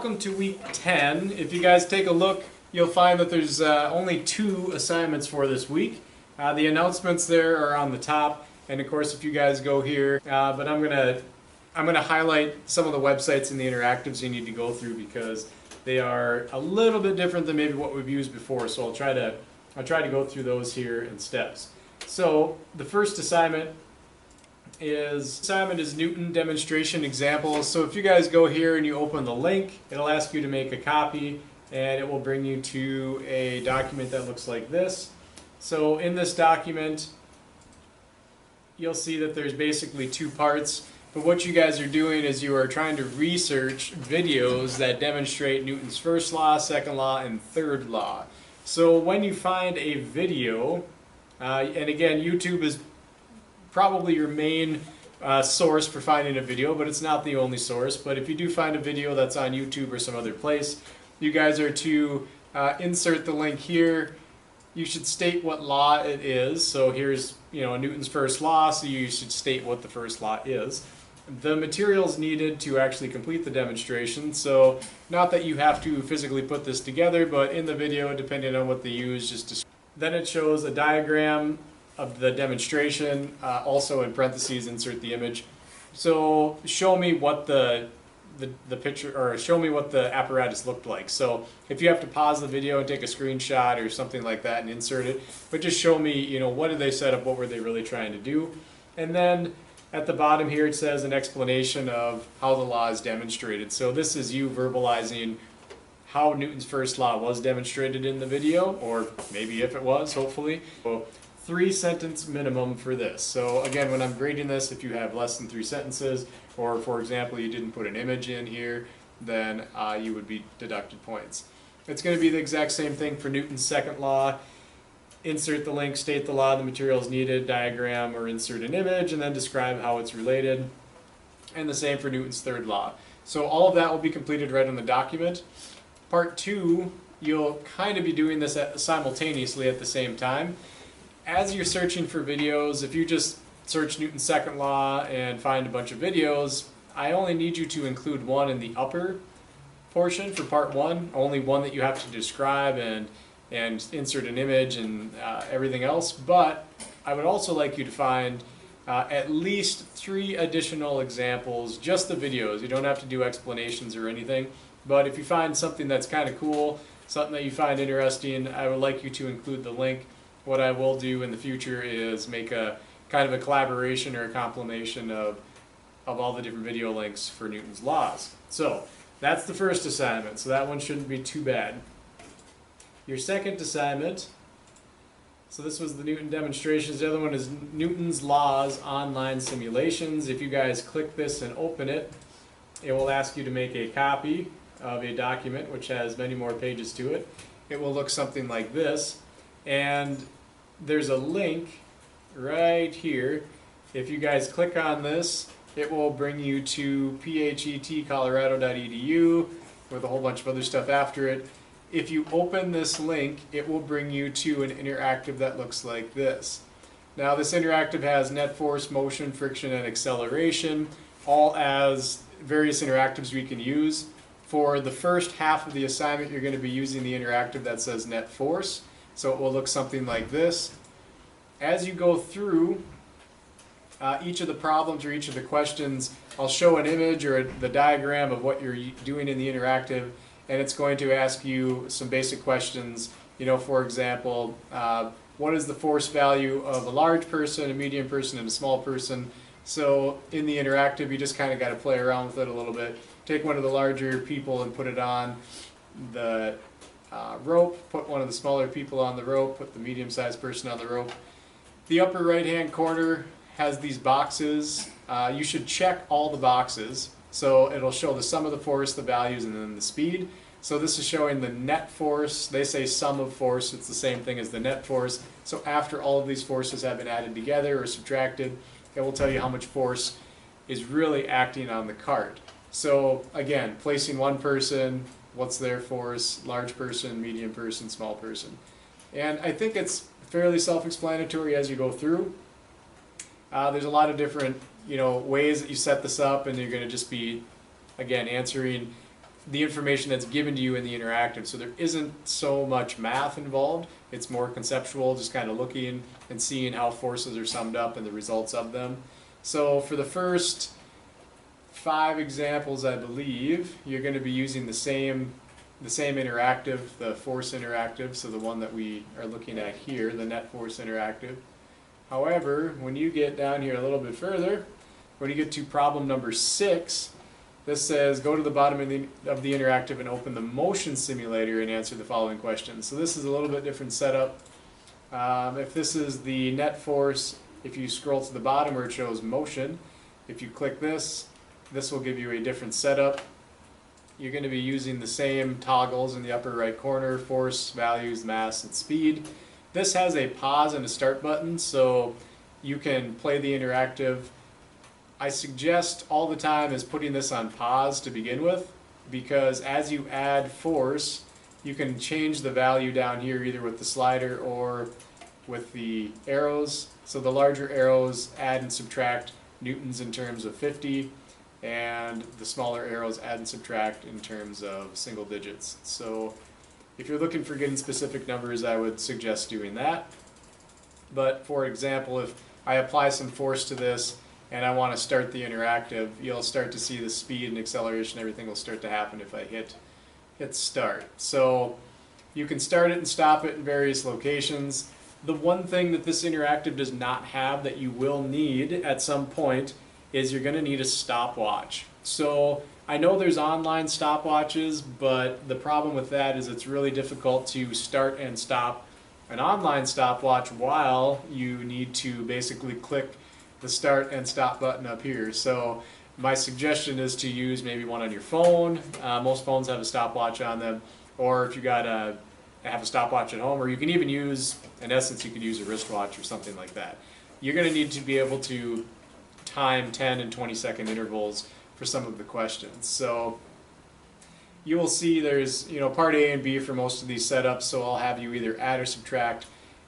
welcome to week 10. If you guys take a look, you'll find that there's only 2 assignments for this week. The announcements there are on the top, and of course if you guys go here, but I'm gonna highlight some of the websites and the interactives you need to go through because they are a little bit different than maybe what we've used before. So I'll try to go through those here in steps. So the first assignment is Newton demonstration examples. So if you guys go here and you open the link, it'll ask you to make a copy and it will bring you to a document that looks like this. So in this document you'll see that there's basically 2 parts, but what you guys are doing is you are trying to research videos that demonstrate Newton's first law, second law, and third law. So when you find a video, and again YouTube is probably your main source for finding a video, but it's not the only source. But if you do find a video that's on YouTube or some other place, you guys are to insert the link here. You should state what law it is. So here's Newton's first law, so you should state what the first law is. The materials needed to actually complete the demonstration. So not that you have to physically put this together, but in the video, depending on what they use, then it shows a diagram of the demonstration, also in parentheses insert the image. So show me what the picture, or show me what the apparatus looked like. So if you have to pause the video and take a screenshot or something like that and insert it, but just show me, what did they set up, what were they really trying to do. And then at the bottom here it says an explanation of how the law is demonstrated. So this is you verbalizing how Newton's first law was demonstrated in the video, or maybe if it was, hopefully. So 3-sentence minimum for this. So again, when I'm grading this, if you have less than 3 sentences, or for example you didn't put an image in here, then you would be deducted points. It's going to be the exact same thing for Newton's second law. Insert the link, state the law, the materials needed, diagram, or insert an image, and then describe how it's related. And the same for Newton's third law. So all of that will be completed right on the document. Part 2, you'll kind of be doing this simultaneously at the same time. As you're searching for videos, if you just search Newton's second law and find a bunch of videos, I only need you to include one in the upper portion for part 1, only one that you have to describe and insert an image and everything else. But I would also like you to find at least 3 additional examples, just the videos. You don't have to do explanations or anything, but if you find something that's kind of cool, something that you find interesting, I would like you to include the link. What I will do in the future is make a kind of a collaboration or a compilation of all the different video links for Newton's laws. So that's the first assignment, so that one shouldn't be too bad. Your second assignment, so this was the Newton demonstrations. The other one is Newton's laws online simulations. If you guys click this and open it, it will ask you to make a copy of a document which has many more pages to it. It will look something like this. And there's a link right here. If you guys click on this, it will bring you to phetcolorado.edu with a whole bunch of other stuff after it. If you open this link, it will bring you to an interactive that looks like this. Now this interactive has net force, motion, friction, and acceleration, all as various interactives we can use. For the first half of the assignment, you're going to be using the interactive that says net force. So it will look something like this. As you go through each of the problems or each of the questions, I'll show an image or the diagram of what you're doing in the interactive, and it's going to ask you some basic questions. For example, what is the force value of a large person, a medium person, and a small person? So in the interactive, you just kind of got to play around with it a little bit. Take one of the larger people and put it on the rope, put one of the smaller people on the rope, put the medium-sized person on the rope. The upper right-hand corner has these boxes. You should check all the boxes. So it'll show the sum of the force, the values, and then the speed. So this is showing the net force. They say sum of force. It's the same thing as the net force. So after all of these forces have been added together or subtracted, it will tell you how much force is really acting on the cart. So again, placing one person, what's their force, large person, medium person, small person. And I think it's fairly self-explanatory as you go through. There's a lot of different ways that you set this up, and you're going to just be, again, answering the information that's given to you in the interactive. So there isn't so much math involved. It's more conceptual, just kind of looking and seeing how forces are summed up and the results of them. So for the first 5 examples, I believe, you're going to be using the same interactive, the force interactive, so the one that we are looking at here, the net force interactive. However, when you get down here a little bit further, when you get to problem number 6, this says go to the bottom of the interactive and open the motion simulator and answer the following questions. So this is a little bit different setup. If this is the net force, if you scroll to the bottom where it shows motion, if you click this, this will give you a different setup. You're going to be using the same toggles in the upper right corner, force, values, mass, and speed. This has a pause and a start button, so you can play the interactive. I suggest all the time is putting this on pause to begin with, because as you add force, you can change the value down here either with the slider or with the arrows. So the larger arrows add and subtract newtons in terms of 50, and the smaller arrows add and subtract in terms of single digits. So if you're looking for getting specific numbers, I would suggest doing that. But for example, if I apply some force to this and I want to start the interactive, you'll start to see the speed and acceleration, everything will start to happen if I hit start. So you can start it and stop it in various locations. The one thing that this interactive does not have that you will need at some point is you're going to need a stopwatch. So I know there's online stopwatches, but the problem with that is it's really difficult to start and stop an online stopwatch while you need to basically click the start and stop button up here. So my suggestion is to use maybe one on your phone. Most phones have a stopwatch on them, or if you have a stopwatch at home, or you can even use, in essence, you could use a wristwatch or something like that. You're going to need to be able to time 10 and 20-second intervals for some of the questions. So you will see there's, part A and B for most of these setups, so I'll have you either add or subtract,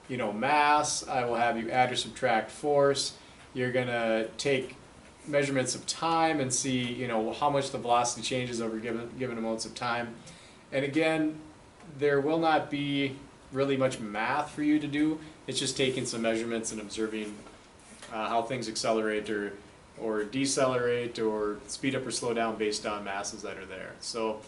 mass. I will have you add or subtract force. You're going to take measurements of time and see, how much the velocity changes over given amounts of time. And again, there will not be really much math for you to do. It's just taking some measurements and observing how things accelerate or decelerate or speed up or slow down based on masses that are there. So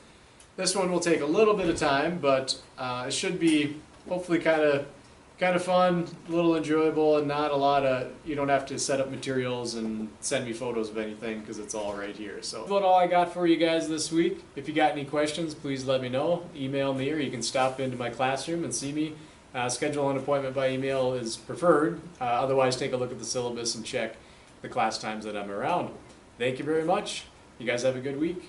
this one will take a little bit of time, but it should be hopefully kind of fun, a little enjoyable, and not a lot of, you don't have to set up materials and send me photos of anything because it's all right here. So that's about all I got for you guys this week. If you got any questions, please let me know. Email me, or you can stop into my classroom and see me. Schedule an appointment by email is preferred. Otherwise, take a look at the syllabus and check the class times that I'm around. Thank you very much. You guys have a good week.